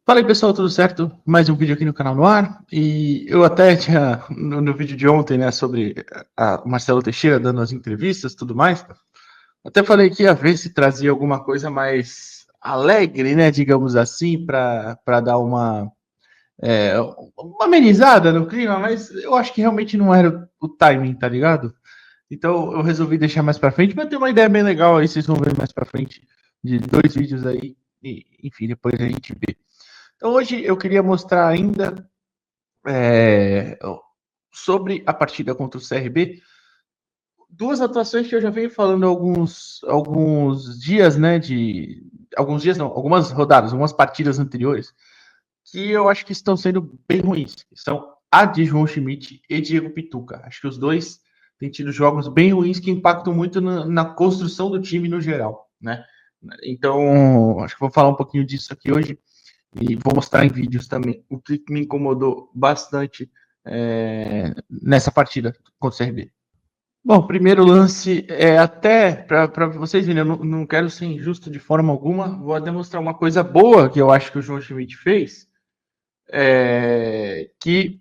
Fala aí pessoal, tudo certo? Mais um vídeo aqui no canal no ar. E eu até tinha no vídeo de ontem, né, sobre o Marcelo Teixeira dando as entrevistas e tudo mais. Até falei que ia ver se trazia alguma coisa mais alegre, né, digamos assim, para dar uma amenizada no clima, mas eu acho que realmente não era o timing, tá ligado? Então eu resolvi deixar mais para frente, mas tem uma ideia bem legal aí, vocês vão ver mais para frente, de dois vídeos aí, e, enfim, depois a gente vê. Então, hoje eu queria mostrar ainda é, sobre a partida contra o CRB, duas atuações que eu já venho falando há alguns dias, né? Alguns dias não, algumas rodadas, algumas partidas anteriores, que eu acho que estão sendo bem ruins. São a de João Schmidt e Diego Pituca. Acho que os dois têm tido jogos bem ruins que impactam muito na construção do time no geral, né? Então, acho que vou falar um pouquinho disso aqui hoje. E vou mostrar em vídeos também o que me incomodou bastante nessa partida contra o CRB. Bom, primeiro lance é até para vocês verem, eu não quero ser injusto de forma alguma, vou demonstrar uma coisa boa que eu acho que o João Schmidt fez, que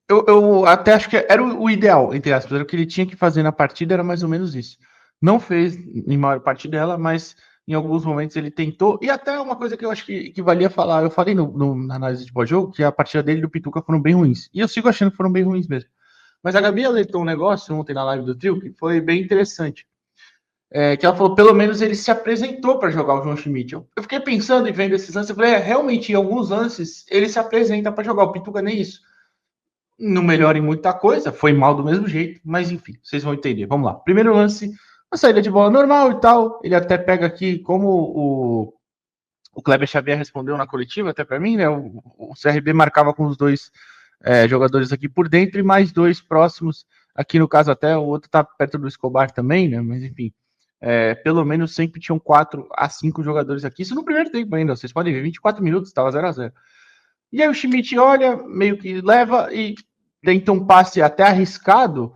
eu até acho que era o ideal, entre aspas, era o que ele tinha que fazer na partida, era mais ou menos isso. Não fez em maior parte dela, mas em alguns momentos ele tentou, e até uma coisa que eu acho que valia falar, eu falei na análise de pós-jogo, que a partida dele e do Pituca foram bem ruins, e eu sigo achando que foram bem ruins mesmo. Mas a Gabi alertou um negócio ontem na live do trio que foi bem interessante. Que ela falou, pelo menos ele se apresentou para jogar o João Schmidt. Eu fiquei pensando e vendo esses lances, eu falei, realmente, em alguns lances ele se apresenta para jogar, o Pituca nem isso. Não melhora em muita coisa, foi mal do mesmo jeito, mas enfim, vocês vão entender. Vamos lá. Primeiro lance, uma saída de bola normal e tal. Ele até pega aqui, como o Kleber Xavier respondeu na coletiva, até para mim, né? O CRB marcava com os dois jogadores aqui por dentro e mais dois próximos. Aqui no caso, até o outro tá perto do Escobar também, né? Mas enfim. Pelo menos sempre tinham 4 a 5 jogadores aqui. Isso no primeiro tempo ainda, vocês podem ver, 24 minutos, estava 0-0. E aí o Schmidt olha, meio que leva e tenta um passe até arriscado,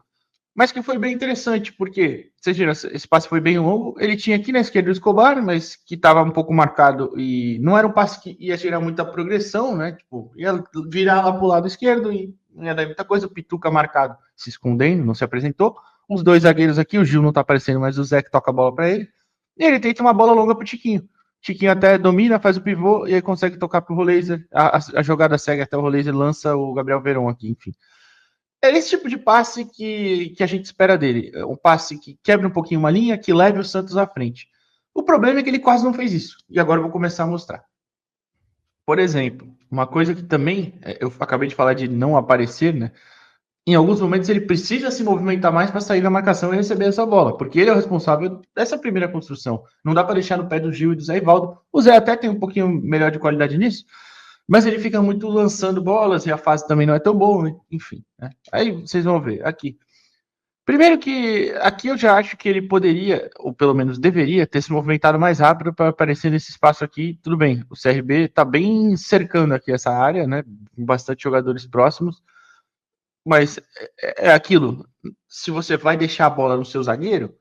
mas que foi bem interessante, porque, vocês viram, esse passe foi bem longo, ele tinha aqui na esquerda o Escobar, mas que estava um pouco marcado e não era um passe que ia gerar muita progressão, né? Tipo, ia virar lá para o lado esquerdo e não ia dar muita coisa, o Pituca marcado se escondendo, não se apresentou. Os dois zagueiros aqui, o Gil não tá aparecendo, mas o Zé que toca a bola para ele. E ele tenta uma bola longa pro Tiquinho. Tiquinho até domina, faz o pivô e aí consegue tocar pro Roleiser. A jogada segue até o Roleiser, lança o Gabriel Veron aqui, enfim. É esse tipo de passe que a gente espera dele. É um passe que quebra um pouquinho uma linha, que leve o Santos à frente. O problema é que ele quase não fez isso. E agora eu vou começar a mostrar. Por exemplo, uma coisa que também eu acabei de falar de não aparecer, né? Em alguns momentos ele precisa se movimentar mais para sair da marcação e receber essa bola, porque ele é o responsável dessa primeira construção. Não dá para deixar no pé do Gil e do Zé Ivaldo. O Zé até tem um pouquinho melhor de qualidade nisso, mas ele fica muito lançando bolas e a fase também não é tão boa, né? Enfim. Né? Aí vocês vão ver aqui. Primeiro que aqui eu já acho que ele poderia, ou pelo menos deveria, ter se movimentado mais rápido para aparecer nesse espaço aqui. Tudo bem, o CRB está bem cercando aqui essa área, né? Com bastante jogadores próximos. Mas é aquilo. Se você vai deixar a bola no seu zagueiro,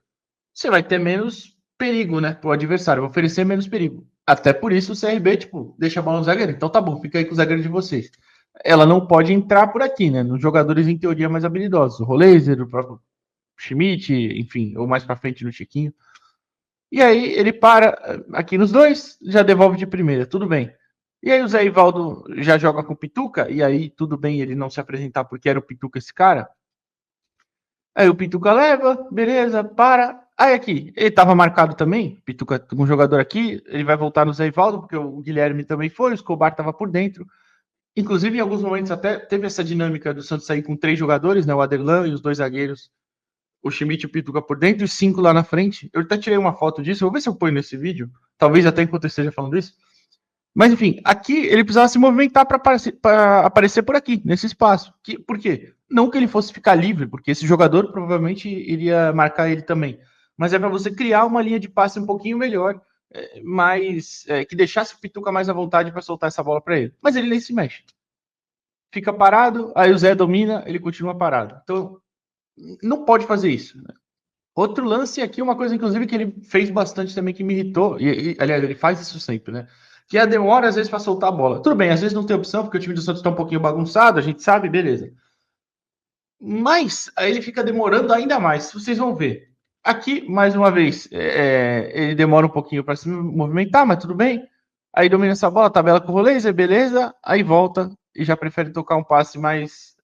você vai ter menos perigo, né? Pro adversário, vai oferecer menos perigo. Até por isso o CRB, tipo, deixa a bola no zagueiro. Então tá bom, fica aí com o zagueiro de vocês. Ela não pode entrar por aqui, né? Nos jogadores, em teoria, mais habilidosos. O Roleiser, o próprio Schmidt, enfim, ou mais pra frente no Chiquinho. E aí ele para aqui nos dois, já devolve de primeira, tudo bem. E aí o Zé Ivaldo já joga com o Pituca, e aí tudo bem ele não se apresentar porque era o Pituca esse cara. Aí o Pituca leva, beleza, para. Aí aqui, ele tava marcado também, Pituca com um jogador aqui, ele vai voltar no Zé Ivaldo, porque o Guilherme também foi, o Escobar tava por dentro. Inclusive, em alguns momentos até teve essa dinâmica do Santos sair com 3 jogadores, né? O Aderlan e os 2 zagueiros, o Schmidt e o Pituca por dentro e 5 lá na frente. Eu até tirei uma foto disso, vou ver se eu ponho nesse vídeo, talvez até enquanto eu esteja falando isso. Mas enfim, aqui ele precisava se movimentar para aparecer por aqui, nesse espaço. Por quê? Não que ele fosse ficar livre, porque esse jogador provavelmente iria marcar ele também. Mas é para você criar uma linha de passe um pouquinho melhor, que deixasse o Pituca mais à vontade para soltar essa bola para ele. Mas ele nem se mexe. Fica parado, aí o Zé domina, ele continua parado. Então, não pode fazer isso. Né? Outro lance aqui, uma coisa, inclusive, que ele fez bastante também que me irritou, aliás, ele faz isso sempre, né? que é a demora, às vezes, para soltar a bola. Tudo bem, às vezes não tem opção, porque o time do Santos está um pouquinho bagunçado, a gente sabe, beleza. Mas aí ele fica demorando ainda mais, vocês vão ver. Aqui, mais uma vez, ele demora um pouquinho para se movimentar, mas tudo bem. Aí domina essa bola, tabela com o Roleiser, beleza. Aí volta e já prefere tocar um passe mais.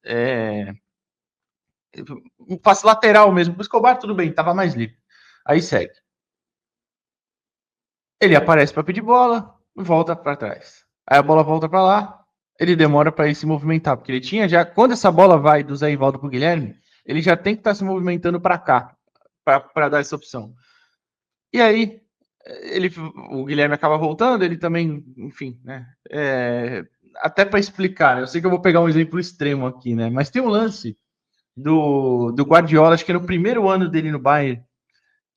Um passe lateral mesmo. O Escobar, tudo bem, estava mais livre. Aí segue. Ele aparece para pedir bola, volta para trás. Aí a bola volta para lá, ele demora para ir se movimentar, porque ele tinha já. Quando essa bola vai do Zé Ivaldo para o Guilherme, ele já tem que estar se movimentando para cá, para dar essa opção. E aí, o Guilherme acaba voltando, ele também, enfim, né? Até para explicar, né? Eu sei que eu vou pegar um exemplo extremo aqui, né? Mas tem um lance do Guardiola, acho que era o primeiro ano dele no Bayern,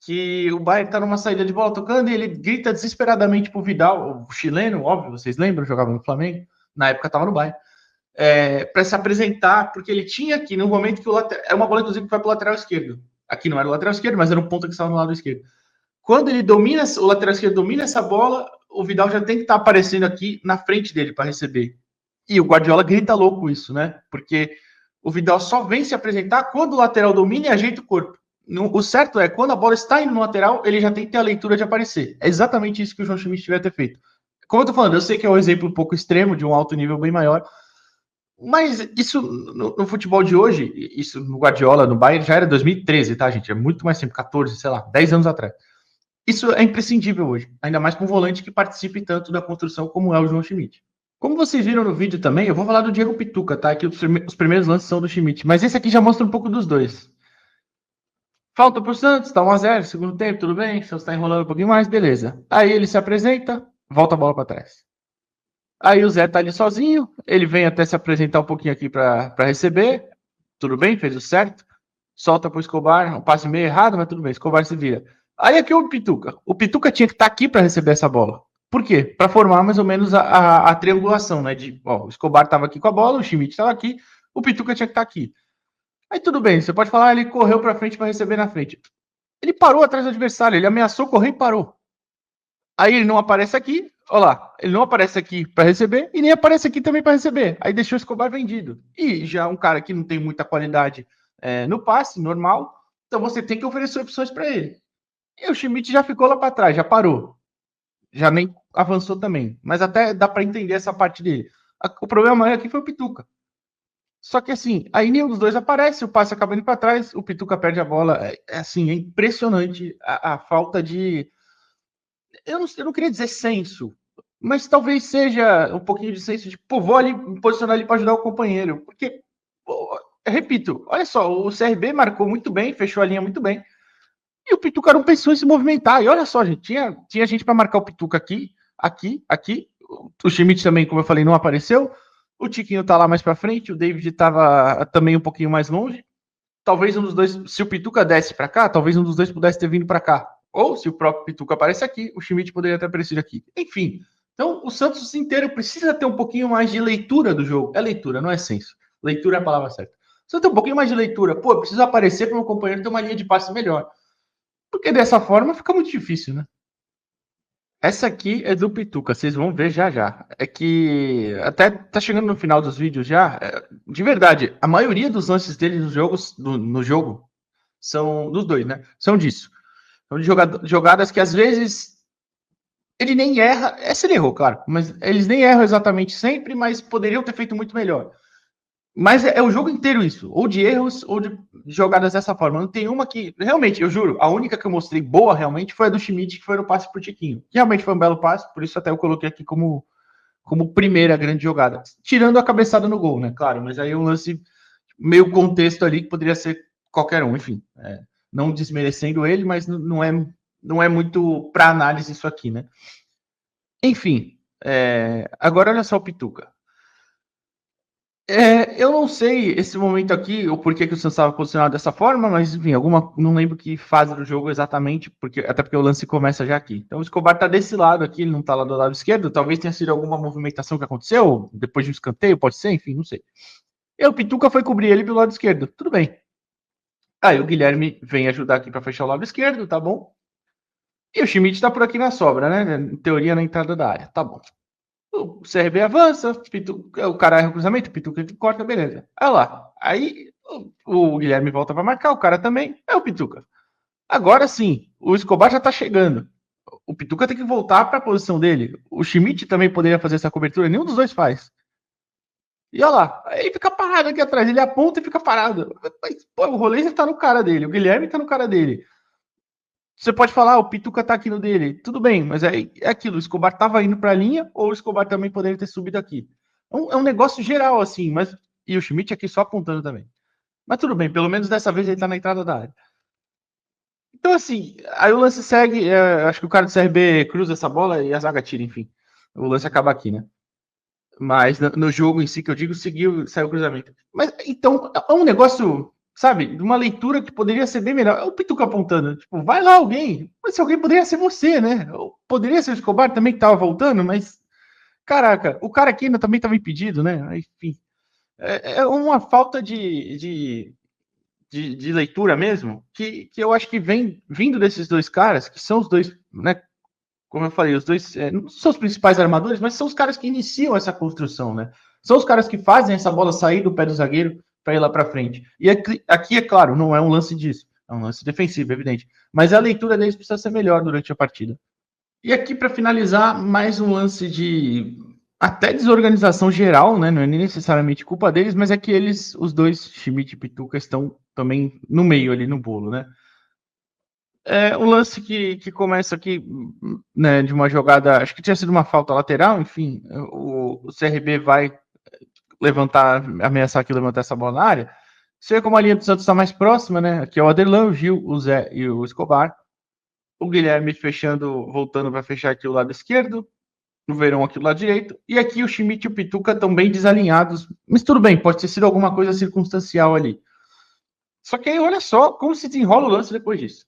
que o Bayern tá numa saída de bola tocando e ele grita desesperadamente pro Vidal, o chileno, óbvio, vocês lembram, jogava no Flamengo, na época tava no Bayern, para se apresentar, porque ele tinha aqui, no momento que o lateral, é uma bola inclusive que vai pro lateral esquerdo, aqui não era o lateral esquerdo, mas era um ponta que estava no lado esquerdo. Quando ele domina, o lateral esquerdo domina essa bola, o Vidal já tem que estar aparecendo aqui na frente dele para receber. E o Guardiola grita louco isso, né? Porque o Vidal só vem se apresentar quando o lateral domina e ajeita o corpo. O certo é, quando a bola está indo no lateral, ele já tem que ter a leitura de aparecer. É exatamente isso que o João Schmidt tiver ter feito. Como eu tô falando, eu sei que é um exemplo um pouco extremo, de um alto nível bem maior, mas isso no futebol de hoje, isso no Guardiola, no Bayern, já era 2013, tá, gente? É muito mais tempo, 14, sei lá, 10 anos atrás. Isso é imprescindível hoje, ainda mais com um volante que participe tanto da construção como é o João Schmidt. Como vocês viram no vídeo também, eu vou falar do Diego Pituca, tá? Que os primeiros lances são do Schmidt, mas esse aqui já mostra um pouco dos dois. Falta pro Santos, tá 1-0, segundo tempo, tudo bem. O Santos tá enrolando um pouquinho mais, beleza. Aí ele se apresenta, volta a bola para trás. Aí o Zé tá ali sozinho, ele vem até se apresentar um pouquinho aqui para receber. Tudo bem, fez o certo. Solta pro Escobar, um passe meio errado, mas tudo bem, Escobar se vira. Aí aqui o Pituca. O Pituca tinha que estar aqui para receber essa bola. Por quê? Para formar mais ou menos a triangulação, né? O Escobar estava aqui com a bola, o Schmidt estava aqui, o Pituca tinha que estar aqui. Aí tudo bem, você pode falar, ele correu para frente para receber na frente. Ele parou atrás do adversário, ele ameaçou correr e parou. Aí ele não aparece aqui, olha lá, ele não aparece aqui para receber e nem aparece aqui também para receber. Aí deixou o Escobar vendido. E já um cara que não tem muita qualidade no passe, normal, então você tem que oferecer opções para ele. E o Schmidt já ficou lá para trás, já parou. Já nem avançou também. Mas até dá para entender essa parte dele. O problema maior aqui foi o Pituca. Só que assim, aí nenhum dos dois aparece, o passe acaba indo para trás, o Pituca perde a bola. Assim, é impressionante a falta de. Eu não queria dizer senso, mas talvez seja um pouquinho de senso de, pô, vou ali me posicionar ali para ajudar o companheiro. Porque, pô, repito, olha só, o CRB marcou muito bem, fechou a linha muito bem. E o Pituca não pensou em se movimentar. E olha só, gente, tinha gente para marcar o Pituca aqui, aqui, aqui. O Schmidt também, como eu falei, não apareceu. O Tiquinho tá lá mais para frente, o David tava também um pouquinho mais longe. Talvez um dos dois, se o Pituca desce para cá, talvez um dos dois pudesse ter vindo para cá. Ou se o próprio Pituca aparece aqui, o Schmidt poderia ter aparecido aqui. Enfim, então o Santos inteiro precisa ter um pouquinho mais de leitura do jogo. É leitura, não é senso. Leitura é a palavra certa. Precisa ter um pouquinho mais de leitura. Pô, precisa aparecer para o meu companheiro ter uma linha de passe melhor. Porque dessa forma fica muito difícil, né? Essa aqui é do Pituca, vocês vão ver já já. É que até tá chegando no final dos vídeos já. De verdade, a maioria dos lances dele nos jogos, no jogo são dos dois, né? São disso. São de jogadas que às vezes ele nem erra. Essa ele errou, claro, mas eles nem erram exatamente sempre, mas poderiam ter feito muito melhor. Mas é o jogo inteiro isso, ou de erros, ou de jogadas dessa forma. Não tem uma que, realmente, eu juro, a única que eu mostrei boa realmente foi a do Schmidt, que foi no passe pro Tiquinho. Que realmente foi um belo passe, por isso até eu coloquei aqui como primeira grande jogada. Tirando a cabeçada no gol, né? Claro, mas aí um lance meio contexto ali que poderia ser qualquer um, enfim. Não desmerecendo ele, mas não é muito para análise isso aqui, né? Enfim, agora olha só o Pituca. Eu não sei esse momento aqui, o porquê que o Santos estava posicionado dessa forma, mas enfim, não lembro que fase do jogo exatamente, até porque o lance começa já aqui. Então o Escobar tá desse lado aqui, ele não tá lá do lado esquerdo, talvez tenha sido alguma movimentação que aconteceu, depois de um escanteio, pode ser, enfim, não sei. E o Pituca foi cobrir ele pelo lado esquerdo, tudo bem. Aí o Guilherme vem ajudar aqui para fechar o lado esquerdo, tá bom? E o Schmidt tá por aqui na sobra, né? Em teoria na entrada da área, tá bom. O CRB avança, o cara erra o cruzamento, o Pituca que corta, beleza. Olha lá. Aí o Guilherme volta para marcar, o cara também, é o Pituca. Agora sim, o Escobar já tá chegando. O Pituca tem que voltar para a posição dele. O Schmidt também poderia fazer essa cobertura, nenhum dos dois faz. E olha lá, aí fica parado aqui atrás, ele aponta e fica parado. Mas, pô, o Rolê tá no cara dele, o Guilherme tá no cara dele. Você pode falar, o Pituca tá aqui no dele. Tudo bem, mas é aquilo. O Escobar tava indo pra linha ou o Escobar também poderia ter subido aqui. É um negócio geral, assim, mas. E o Schmidt aqui só apontando também. Mas tudo bem, pelo menos dessa vez ele tá na entrada da área. Então, assim, aí o lance segue. Acho que o cara do CRB cruza essa bola e a zaga tira, enfim. O lance acaba aqui, né? Mas no jogo em si, que eu digo, seguiu, saiu o cruzamento. Mas então, é um negócio, sabe, de uma leitura que poderia ser bem melhor. É o Pituca apontando, tipo, vai lá alguém. Mas se alguém poderia ser você, né? Poderia ser o Escobar também que tava voltando, mas caraca, o cara aqui ainda também estava impedido, né? Enfim, é uma falta de leitura mesmo, que eu acho que vem vindo desses dois caras, que são os dois, né? Como eu falei, os dois não são os principais armadores, mas são os caras que iniciam essa construção, né? São os caras que fazem essa bola sair do pé do zagueiro para ir lá para frente. E aqui, é claro, não é um lance disso, é um lance defensivo, evidente. Mas a leitura deles precisa ser melhor durante a partida. E aqui, para finalizar, mais um lance de até desorganização geral, né? Não é nem necessariamente culpa deles, mas é que eles, os dois, Schmidt e Pituca, estão também no meio ali no bolo, né? É um lance que começa aqui, né, de uma jogada, acho que tinha sido uma falta lateral, enfim, o CRB vai levantar, ameaçar aqui, levantar essa bola na área. Você vê como a linha do Santos está mais próxima, né? Aqui é o Aderlan, o Gil, o Zé e o Escobar. O Guilherme fechando, voltando para fechar aqui o lado esquerdo. O Verão aqui do lado direito. E aqui o Schmidt e o Pituca estão bem desalinhados. Mas tudo bem, pode ter sido alguma coisa circunstancial ali. Só que aí olha só como se desenrola o lance depois disso.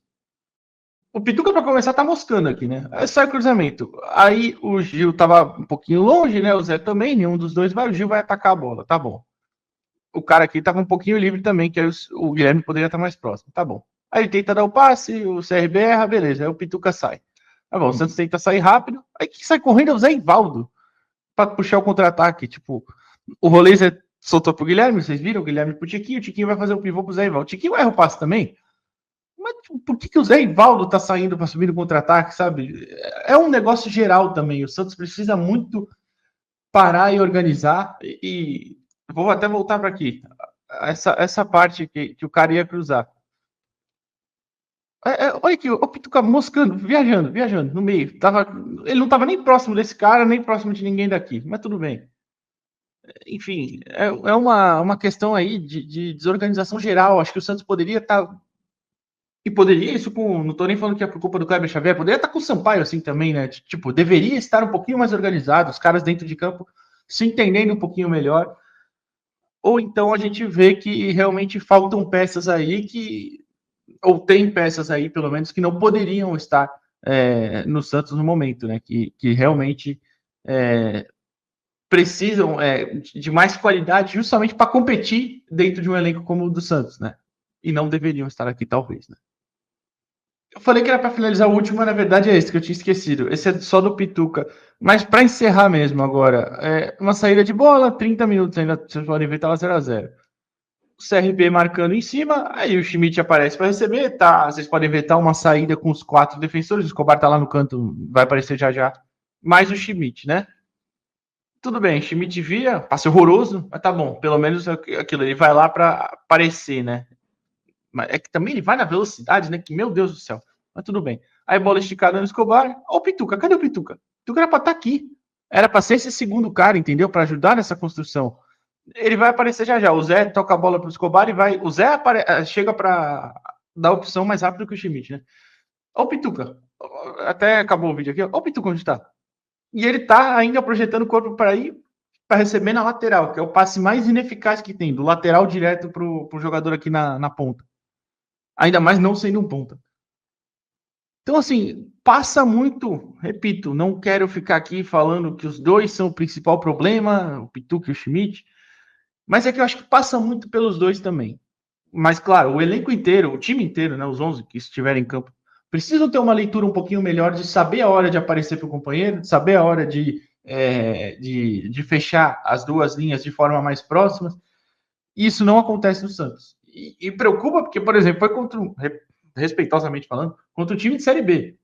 O Pituca, para começar, tá moscando aqui, né? Aí sai o cruzamento. Aí o Gil tava um pouquinho longe, né? O Zé também, nenhum dos dois vai. O Gil vai atacar a bola, tá bom. O cara aqui tava um pouquinho livre também, que aí o Guilherme poderia estar mais próximo, tá bom. Aí ele tenta dar o passe, o CRB erra, beleza. Aí o Pituca sai. Tá bom, o Santos tenta sair rápido. Aí quem sai correndo é o Zé Ivaldo para puxar o contra-ataque. Tipo, o rolê Zé soltou pro Guilherme, vocês viram? O Guilherme pro Tiquinho, o Tiquinho vai fazer o pivô pro Zé Ivaldo. O Tiquinho erra o passe também. Mas por que o Zé Ivaldo tá saindo para subir no contra-ataque, sabe? É um negócio geral também. O Santos precisa muito parar e organizar. E vou até voltar para aqui. Essa parte que o cara ia cruzar. Olha aqui, o Pituca moscando, viajando no meio. Ele não estava nem próximo desse cara, nem próximo de ninguém daqui. Mas tudo bem. Enfim, é uma questão aí de desorganização geral. Acho que o Santos poderia estar. E poderia isso com. Não estou nem falando que é por culpa do Kleber Xavier, poderia estar com o Sampaio assim também, né? Tipo, deveria estar um pouquinho mais organizado, os caras dentro de campo se entendendo um pouquinho melhor. Ou então a gente vê que realmente faltam peças aí que. Ou tem peças aí, pelo menos, que não poderiam estar no Santos no momento, né? Que realmente precisam de mais qualidade justamente para competir dentro de um elenco como o do Santos, né? E não deveriam estar aqui, talvez, né? Eu falei que era para finalizar o último, mas na verdade é esse que eu tinha esquecido. Esse é só do Pituca. Mas para encerrar mesmo agora, uma saída de bola, 30 minutos ainda, vocês podem ver, estava 0-0. O CRB marcando em cima, aí o Schmidt aparece para receber, tá? Vocês podem ver, tá uma saída com os 4 defensores, o Escobar tá lá no canto, vai aparecer já já. Mais o Schmidt, né? Tudo bem, Schmidt via, passe horroroso, mas tá bom, pelo menos aquilo, ele vai lá para aparecer, né? Mas é que também ele vai na velocidade, né? Que meu Deus do céu. Mas tudo bem. Aí bola esticada no Escobar. Ó, o Pituca, cadê o Pituca? O Pituca era pra estar aqui. Era pra ser esse segundo cara, entendeu? Pra ajudar nessa construção. Ele vai aparecer já já. O Zé toca a bola pro Escobar e vai. O Zé chega pra dar opção mais rápido que o Schmidt, né? Ó, o Pituca. Até acabou o vídeo aqui. Ó, o Pituca onde tá? E ele tá ainda projetando o corpo para ir para receber na lateral, que é o passe mais ineficaz que tem, do lateral direto pro jogador aqui na ponta. Ainda mais não sendo um ponta. Então, assim, passa muito, repito, não quero ficar aqui falando que os dois são o principal problema, o Pituca e o Schmidt, mas é que eu acho que passa muito pelos dois também. Mas, claro, o elenco inteiro, o time inteiro, né, os 11 que estiverem em campo, precisam ter uma leitura um pouquinho melhor de saber a hora de aparecer para o companheiro, de saber a hora de de fechar as duas linhas de forma mais próxima. Isso não acontece no Santos. E preocupa porque, por exemplo, foi contra, respeitosamente falando, contra o time de Série B,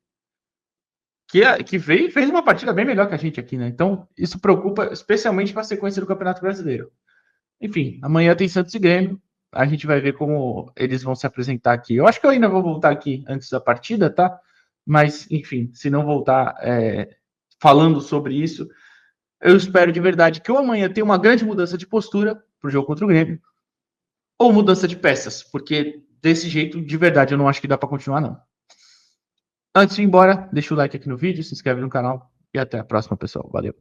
que veio e fez uma partida bem melhor que a gente aqui, né? Então, isso preocupa especialmente para a sequência do Campeonato Brasileiro. Enfim, amanhã tem Santos e Grêmio. A gente vai ver como eles vão se apresentar aqui. Eu acho que eu ainda vou voltar aqui antes da partida, tá? Mas, enfim, se não voltar falando sobre isso, eu espero de verdade que o amanhã tenha uma grande mudança de postura pro jogo contra o Grêmio, ou mudança de peças, porque desse jeito, de verdade, eu não acho que dá para continuar, não. Antes de ir embora, deixa o like aqui no vídeo, se inscreve no canal e até a próxima, pessoal. Valeu.